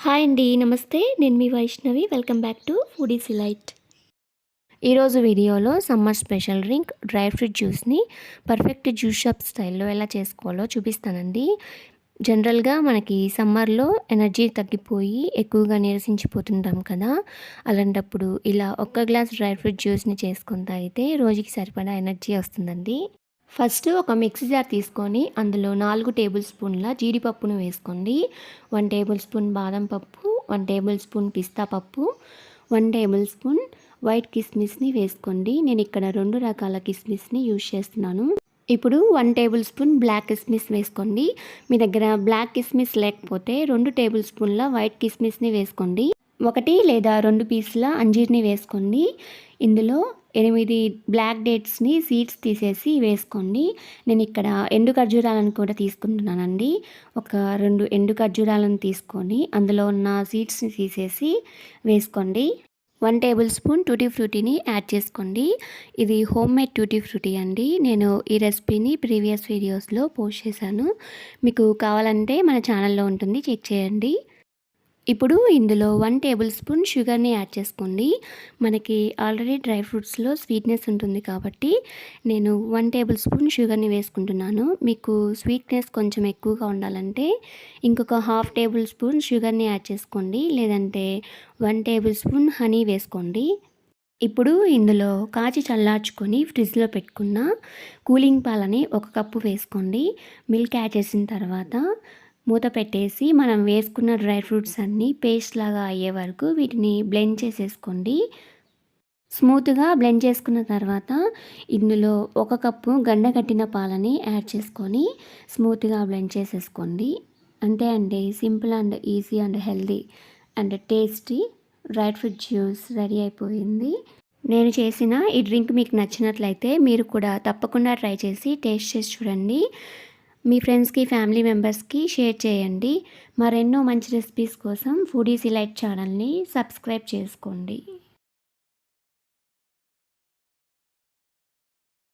Hi అండి. నమస్తే. నేను మీ Vaishnavi. Welcome back to foodies elite. ఈరోజు వీడియోలో summer special drink dry fruit జ్యూస్ని పర్ఫెక్ట్ జ్యూస్ షాప్ స్టైల్లో ఎలా చేసుకోవాలో చూపిస్తానండి. జనరల్గా మనకి సమ్మర్లో ఎనర్జీ తగ్గిపోయి ఎక్కువగా నీరసించిపోతుంటాం కదా. అలాంటప్పుడు ఇలా ఒక్క గ్లాస్ డ్రై ఫ్రూట్ జ్యూస్ని చేసుకొని తాగితే రోజుకి సరిపడా ఎనర్జీ వస్తుందండి. ఫస్ట్ ఒక మిక్సీ జార్ తీసుకొని అందులో 4 టేబుల్ స్పూన్ల జీడిపప్పును వేసుకోండి. 1 టేబుల్ స్పూన్ బాదం పప్పు, 1 టేబుల్ స్పూన్ పిస్తా పప్పు, 1 టేబుల్ స్పూన్ వైట్ కిస్మిస్ని వేసుకోండి. నేను ఇక్కడ 2 రకాల కిస్మిస్ని యూజ్ చేస్తున్నాను. ఇప్పుడు 1 టేబుల్ స్పూన్ బ్లాక్ కిస్మిస్ వేసుకోండి. మీ దగ్గర బ్లాక్ కిస్మిస్ లేకపోతే 2 టేబుల్ స్పూన్ల వైట్ కిస్మిస్ని వేసుకోండి. 1 లేదా 2 పీసుల అంజీర్ని వేసుకోండి. ఇందులో 8 బ్లాక్ డేట్స్ని సీడ్స్ తీసేసి వేసుకోండి. నేను ఇక్కడ ఎండు ఖర్జూరాలను కూడా తీసుకుంటున్నానండి. ఒక 2 ఎండు ఖర్జూరాలను తీసుకొని అందులో ఉన్న సీడ్స్ని తీసేసి వేసుకోండి. 1 టేబుల్ స్పూన్ టూటీ ఫ్రూటీని యాడ్ చేసుకోండి. ఇది హోమ్ మేడ్ టూటీ ఫ్రూటీ అండి. నేను ఈ రెసిపీని ప్రీవియస్ వీడియోస్లో పోస్ట్ చేశాను. మీకు కావాలంటే మన ఛానల్లో ఉంటుంది, చెక్ చేయండి. ఇప్పుడు ఇందులో 1 టేబుల్ స్పూన్ షుగర్ని యాడ్ చేసుకోండి. మనకి ఆల్రెడీ డ్రై ఫ్రూట్స్లో స్వీట్నెస్ ఉంటుంది కాబట్టి నేను 1 టేబుల్ స్పూన్ షుగర్ని వేసుకుంటున్నాను. మీకు స్వీట్నెస్ కొంచెం ఎక్కువగా ఉండాలంటే ఇంకొక హాఫ్ టేబుల్ స్పూన్ షుగర్ని యాడ్ చేసుకోండి, లేదంటే 1 టేబుల్ స్పూన్ హనీ వేసుకోండి. ఇప్పుడు ఇందులో కాచి చల్లార్చుకొని ఫ్రిడ్జ్లో పెట్టుకున్న కూలింగ్ పాలని 1 కప్పు వేసుకోండి. మిల్క్ యాడ్ చేసిన తర్వాత మూత పెట్టేసి మనం వేసుకున్న డ్రై ఫ్రూట్స్ అన్నీ పేస్ట్ లాగా అయ్యే వరకు వీటిని బ్లెండ్ చేసేసుకోండి. స్మూత్గా బ్లెండ్ చేసుకున్న తర్వాత ఇందులో 1 కప్పు గండకట్టిన పాలని యాడ్ చేసుకొని స్మూత్గా బ్లెండ్ చేసేసుకోండి. అంతే అండి, simple and easy and healthy and tasty dry fruit juice ready అయిపోయింది. నేను చేసిన ఈ డ్రింక్ మీకు నచ్చినట్లయితే మీరు కూడా తప్పకుండా ట్రై చేసి టేస్ట్ చేసి చూడండి. మీ ఫ్రెండ్స్కి, ఫ్యామిలీ మెంబర్స్కి షేర్ చేయండి. మరెన్నో మంచి రెసిపీస్ కోసం ఫుడీస్ ఎలైట్ ఛానల్ని సబ్స్క్రైబ్ చేసుకోండి.